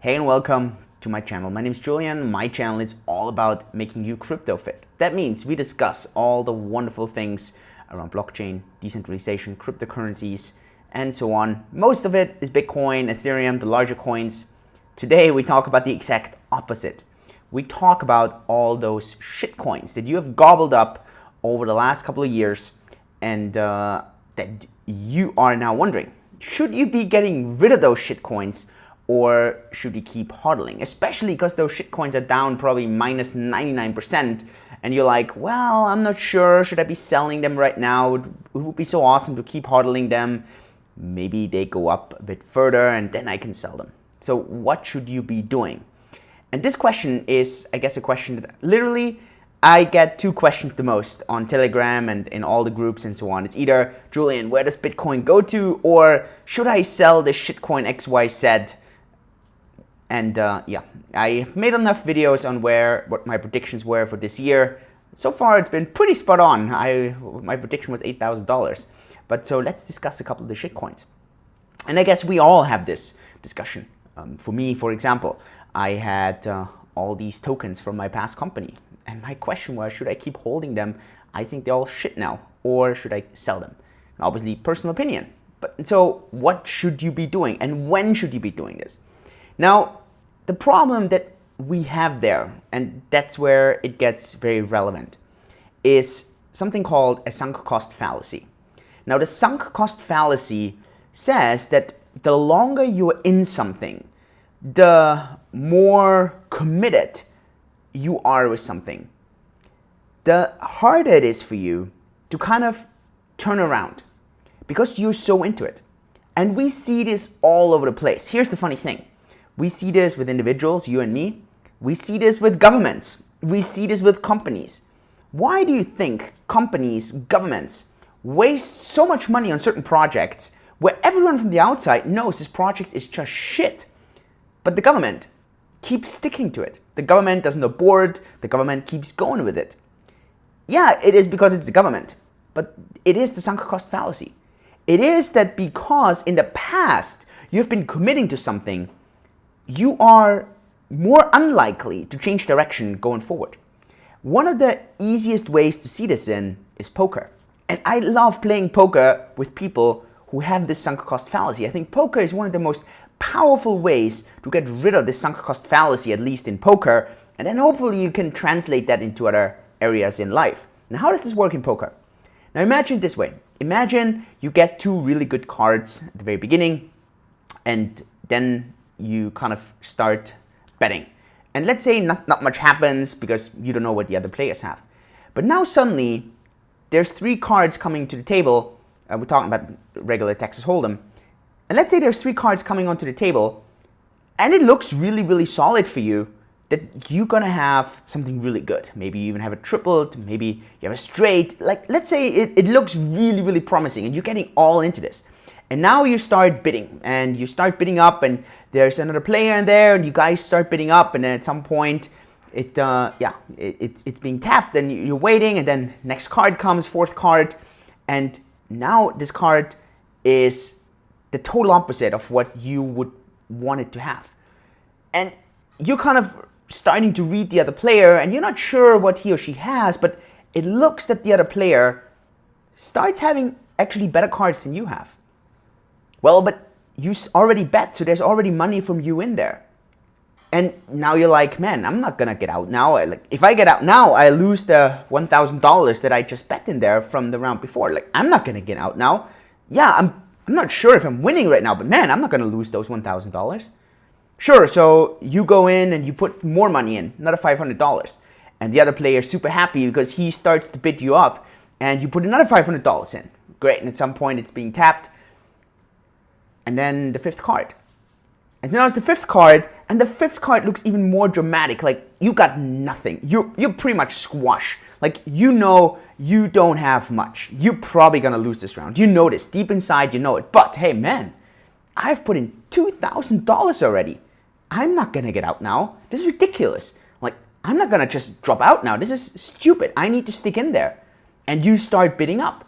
Hey and welcome to my channel. My name is Julian. My channel is all about making you crypto fit. That means we discuss all the wonderful things around blockchain, decentralization, cryptocurrencies, and so on. Most of it is Bitcoin, Ethereum, the larger coins. Today we talk about the exact opposite. We talk about all those shitcoins that you have gobbled up over the last couple of years and that you are now wondering, should you be getting rid of those shitcoins or should you keep hodling? Especially because those shitcoins are down probably minus 99% and you're like, well, I'm not sure, should I be selling them right now? It would be so awesome to keep hodling them. Maybe they go up a bit further and then I can sell them. So what should you be doing? And this question is, I guess, a question that literally I get two questions the most on Telegram and in all the groups and so on. It's either, Julian, where does Bitcoin go to? Or should I sell this shitcoin XYZ? And yeah, I've made enough videos on what my predictions were for this year. So far, it's been pretty spot on. My prediction was $8,000. But so let's discuss a couple of the shitcoins. And I guess we all have this discussion. For me, for example, I had all these tokens from my past company. And my question was, should I keep holding them? I think they're all shit now. Or should I sell them? And obviously, personal opinion. But so what should you be doing? And when should you be doing this? Now, the problem that we have there, and that's where it gets very relevant, is something called a sunk cost fallacy. Now, the sunk cost fallacy says that the longer you're in something, the more committed you are with something, the harder it is for you to kind of turn around because you're so into it. And we see this all over the place. Here's the funny thing. We see this with individuals, you and me. We see this with governments. We see this with companies. Why do you think companies, governments, waste so much money on certain projects where everyone from the outside knows this project is just shit? But the government keeps sticking to it. The government doesn't abort. The government keeps going with it. Yeah, it is because it's the government, but it is the sunk cost fallacy. It is that because in the past you've been committing to something, you are more unlikely to change direction going forward. One of the easiest ways to see this in is poker. And I love playing poker with people who have this sunk cost fallacy. I think poker is one of the most powerful ways to get rid of this sunk cost fallacy, at least in poker. And then hopefully you can translate that into other areas in life. Now, how does this work in poker? Now, imagine it this way. Imagine you get two really good cards at the very beginning, and then you kind of start betting. And let's say not much happens because you don't know what the other players have. But now suddenly, there's three cards coming to the table. We're talking about regular Texas Hold'em. And let's say there's three cards coming onto the table, and it looks really, really solid for you that you're gonna have something really good. Maybe you even have a triple, maybe you have a straight. Like, let's say it looks really, really promising, and you're getting all into this. And now you start bidding, and you start bidding up, and there's another player in there, and you guys start bidding up, and then at some point, it's being tapped, and you're waiting, and then next card comes, fourth card, and now this card is the total opposite of what you would want it to have. And you're kind of starting to read the other player, and you're not sure what he or she has, but it looks that the other player starts having actually better cards than you have. Well, but you already bet, so there's already money from you in there. And now you're like, man, I'm not gonna get out now. If I get out now, I lose the $1,000 that I just bet in there from the round before. Like, I'm not gonna get out now. Yeah, I'm not sure if I'm winning right now, but man, I'm not gonna lose those $1,000. Sure, so you go in and you put more money in, another $500. And the other player is super happy because he starts to bid you up, and you put another $500 in. Great, and at some point it's being tapped. And then the fifth card. And so now it's the fifth card, and the fifth card looks even more dramatic. Like, you got nothing. You're pretty much squashed. Like, you know you don't have much. You're probably gonna lose this round. You know this. Deep inside, you know it. But hey, man, I've put in $2,000 already. I'm not gonna get out now. This is ridiculous. Like, I'm not gonna just drop out now. This is stupid. I need to stick in there. And you start bidding up.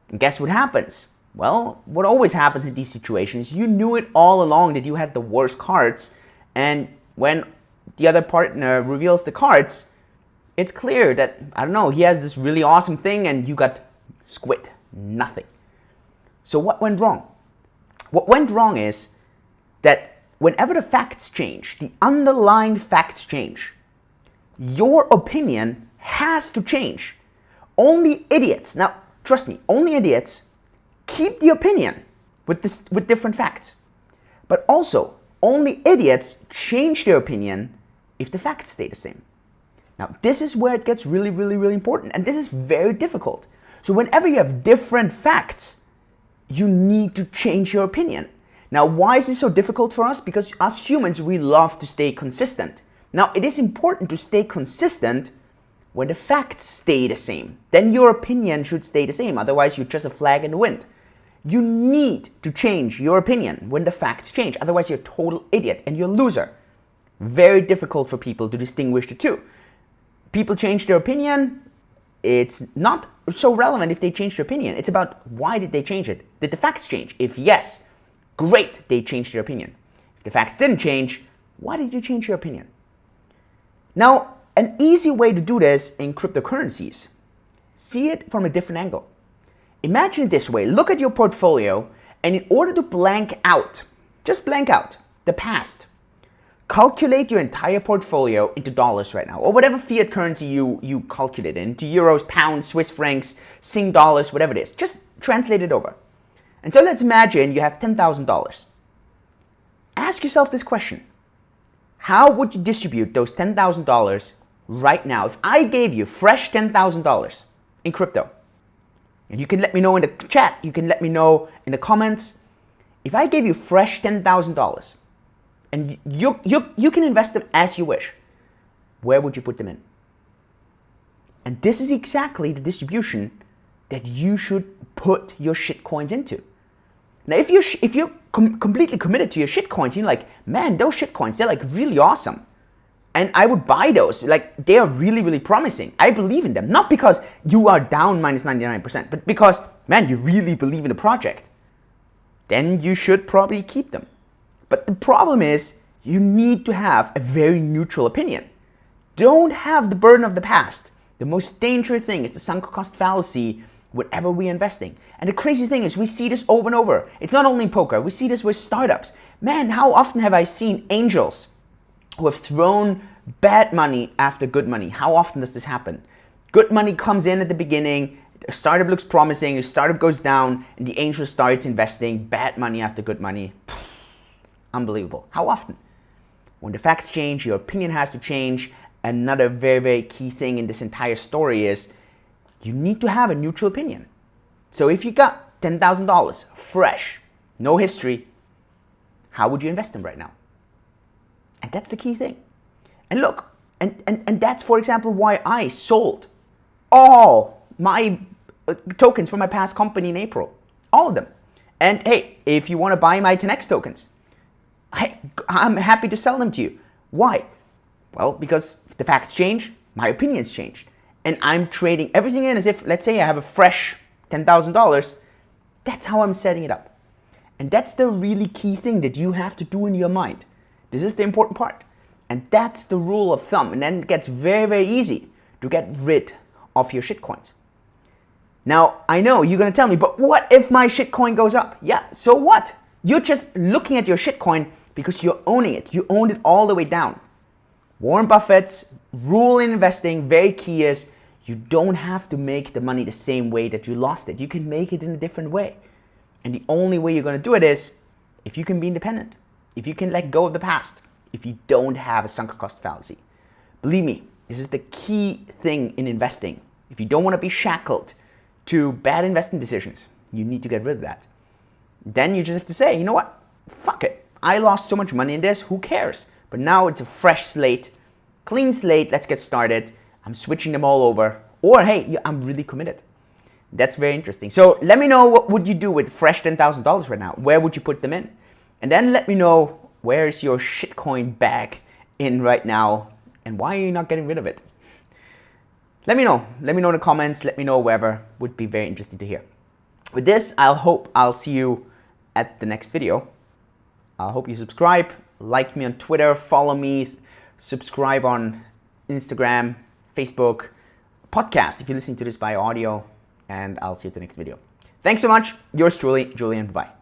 And guess what happens? Well, what always happens in these situations, you knew it all along that you had the worst cards, And when the other partner reveals the cards, it's clear that, I don't know, he has this really awesome thing and you got squid, nothing. So what went wrong? What went wrong is that whenever the facts change, the underlying facts change, your opinion has to change. Only idiots, now trust me, only idiots keep the opinion with different facts. But also, only idiots change their opinion if the facts stay the same. Now, this is where it gets really, really, really important, and this is very difficult. So whenever you have different facts, you need to change your opinion. Now, why is this so difficult for us? Because us humans, we love to stay consistent. Now, it is important to stay consistent when the facts stay the same. Then your opinion should stay the same, otherwise you're just a flag in the wind. You need to change your opinion when the facts change, otherwise you're a total idiot and you're a loser. Very difficult for people to distinguish the two. People change their opinion, it's not so relevant if they change their opinion. It's about why did they change it? Did the facts change? If yes, great, they changed their opinion. If the facts didn't change, why did you change your opinion? Now, an easy way to do this in cryptocurrencies, see it from a different angle. Imagine it this way, look at your portfolio, and in order to blank out, just blank out the past, calculate your entire portfolio into dollars right now, or whatever fiat currency you calculate into euros, pounds, Swiss francs, Sing dollars, whatever it is. Just translate it over. And so let's imagine you have $10,000. Ask yourself this question. How would you distribute those $10,000 right now if I gave you fresh $10,000 in crypto? And you can let me know in the chat, you can let me know in the comments. If I gave you fresh $10,000 and you can invest them as you wish, where would you put them in? And this is exactly the distribution that you should put your shitcoins into. Now, if you're completely committed to your shitcoins, you're like, man, those shitcoins, they're like really awesome. And I would buy those, like they are really, really promising. I believe in them, not because you are down minus 99%, but because, man, you really believe in the project. Then you should probably keep them. But the problem is you need to have a very neutral opinion. Don't have the burden of the past. The most dangerous thing is the sunk cost fallacy whenever we're investing. And the crazy thing is we see this over and over. It's not only in poker, we see this with startups. Man, how often have I seen angels who have thrown bad money after good money? How often does this happen? Good money comes in at the beginning, a startup looks promising, a startup goes down, and the angel starts investing bad money after good money. Unbelievable. How often? When the facts change, your opinion has to change. Another very, very key thing in this entire story is you need to have a neutral opinion. So if you got $10,000 fresh, no history, how would you invest them right now? And that's the key thing. And look, and that's, for example, why I sold all my tokens from my past company in April. All of them. And hey, if you want to buy my 10x tokens, I'm happy to sell them to you. Why? Well, because if the facts change, my opinions change. And I'm trading everything in as if, let's say I have a fresh $10,000. That's how I'm setting it up. And that's the really key thing that you have to do in your mind. This is the important part. And that's the rule of thumb. And then it gets very, very easy to get rid of your shitcoins. Now, I know you're going to tell me, but what if my shitcoin goes up? Yeah, so what? You're just looking at your shitcoin because you're owning it. You owned it all the way down. Warren Buffett's rule in investing, very key, is you don't have to make the money the same way that you lost it. You can make it in a different way. And the only way you're going to do it is if you can be independent, if you can let go of the past, if you don't have a sunk cost fallacy. Believe me, this is the key thing in investing. If you don't want to be shackled to bad investing decisions, you need to get rid of that. Then you just have to say, you know what? Fuck it. I lost so much money in this, who cares? But now it's a fresh slate, clean slate, let's get started. I'm switching them all over. Or hey, I'm really committed. That's very interesting. So let me know, what would you do with fresh $10,000 right now? Where would you put them in? And then let me know, where is your shitcoin bag in right now? And why are you not getting rid of it? Let me know. Let me know in the comments. Let me know wherever. Would be very interesting to hear. With this, I'll see you at the next video. I hope you subscribe, like me on Twitter, follow me, subscribe on Instagram, Facebook, podcast if you're listening to this by audio, and I'll see you at the next video. Thanks so much. Yours truly, Julian. Bye.